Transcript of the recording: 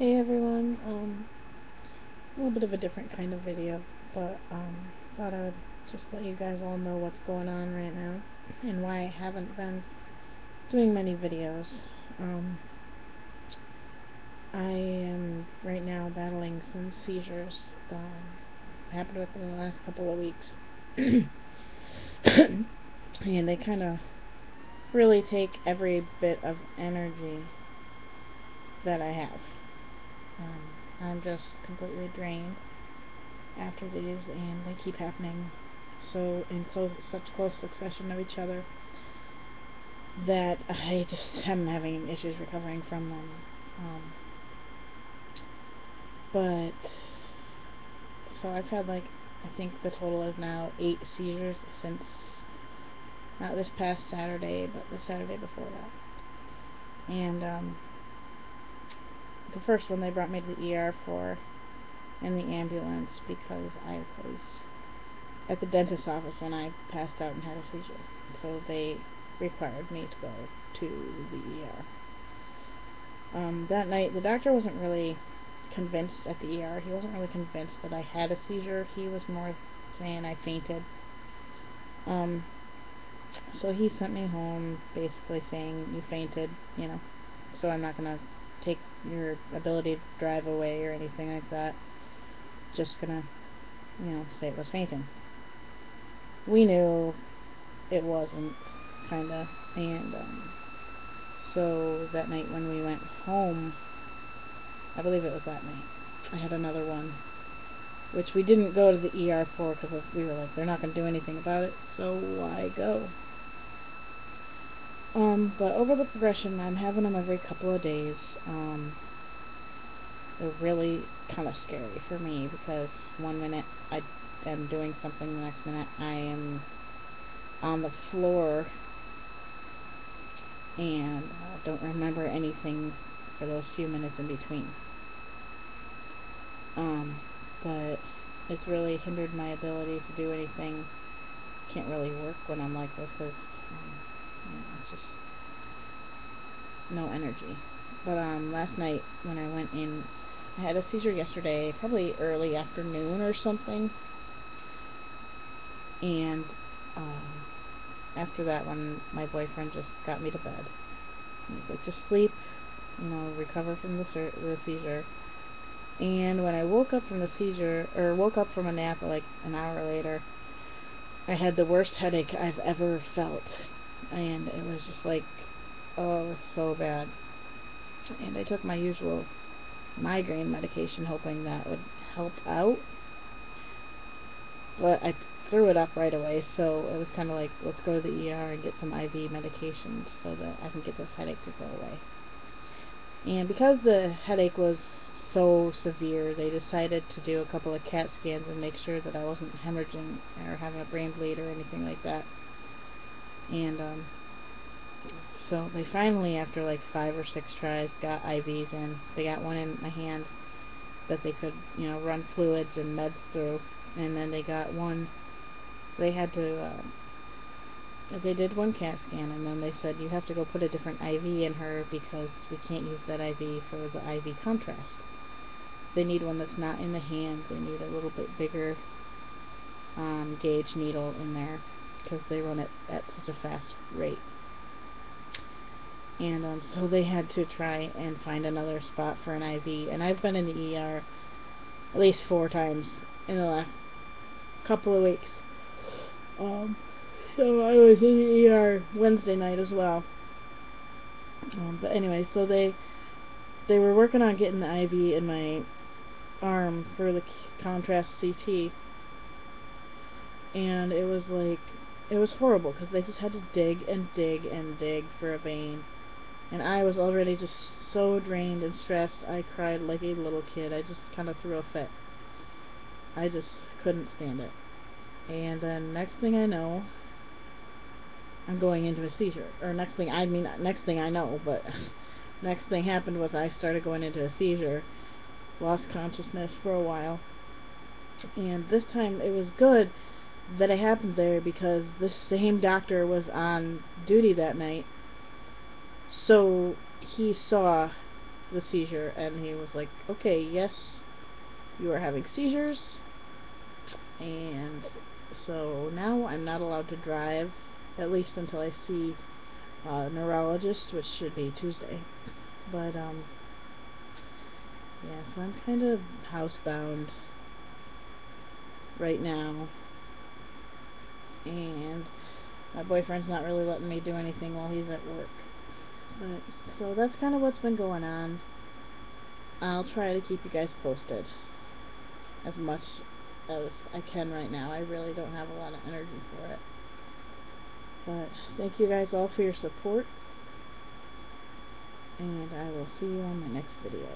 Hey everyone, a little bit of a different kind of video, but thought I would just let you guys all know what's going on right now and why I haven't been doing many videos. I am right now battling some seizures. Happened within the last couple of weeks, and they kind of really take every bit of energy that I have. I'm just completely drained after these, and they keep happening so in such close succession of each other that I just am having issues recovering from them. But so I've had I think the total is now 8 seizures since not this past Saturday, but the Saturday before that. And the first one they brought me to the ER for in the ambulance because I was at the dentist's office when I passed out and had a seizure. So they required me to go to the ER. That night, the doctor wasn't really convinced at the ER. He wasn't really convinced that I had a seizure. He was more saying I fainted. So he sent me home basically saying, you fainted, so I'm not going to take your ability to drive away or anything like that. Just gonna, say it was fainting. We knew it wasn't, kinda, and so that night when we went home, I believe it was that night, I had another one, which we didn't go to the ER for because we were like, they're not gonna do anything about it, so why go? But over the progression, I'm having them every couple of days. They're really kind of scary for me because one minute I am doing something, the next minute I am on the floor and don't remember anything for those few minutes in between. But it's really hindered my ability to do anything. Can't really work when I'm like this because it's just no energy. But last night when I went in, I had a seizure yesterday, probably early afternoon or something, and after that one, my boyfriend just got me to bed. He's like, just sleep, recover from the seizure. And when I woke up from the seizure, or woke up from a nap like an hour later, I had the worst headache I've ever felt. And it was just like, oh, it was so bad. And I took my usual migraine medication hoping that would help out. But I threw it up right away, so it was kind of like, let's go to the ER and get some IV medications so that I can get this headache to go away. And because the headache was so severe, they decided to do a couple of CAT scans and make sure that I wasn't hemorrhaging or having a brain bleed or anything like that. And so they finally, after like 5 or 6 tries, got IVs in. They got one in my hand that they could, run fluids and meds through. And then they got one, they had to, they did one CAT scan, and then they said, you have to go put a different IV in her because we can't use that IV for the IV contrast. They need one that's not in the hand. They need a little bit bigger gauge needle in there because they run it at such a fast rate. And so they had to try and find another spot for an IV. And I've been in the ER at least 4 times in the last couple of weeks. So I was in the ER Wednesday night as well. But anyway, so they were working on getting the IV in my arm for the contrast CT. And it was horrible because they just had to dig and dig and dig for a vein. And I was already just so drained and stressed, I cried like a little kid. I just kind of threw a fit. I just couldn't stand it. And then next thing I know, I'm going into a seizure. Or next thing I know, but next thing happened was I started going into a seizure. Lost consciousness for a while. And this time it was good that it happened there because this same doctor was on duty that night. So he saw the seizure, and he was like, okay, yes, you are having seizures, and so now I'm not allowed to drive, at least until I see a neurologist, which should be Tuesday. But yeah, so I'm kind of housebound right now, and my boyfriend's not really letting me do anything while he's at work. But so that's kind of what's been going on. I'll try to keep you guys posted as much as I can right now. I really don't have a lot of energy for it. But thank you guys all for your support, and I will see you on my next video.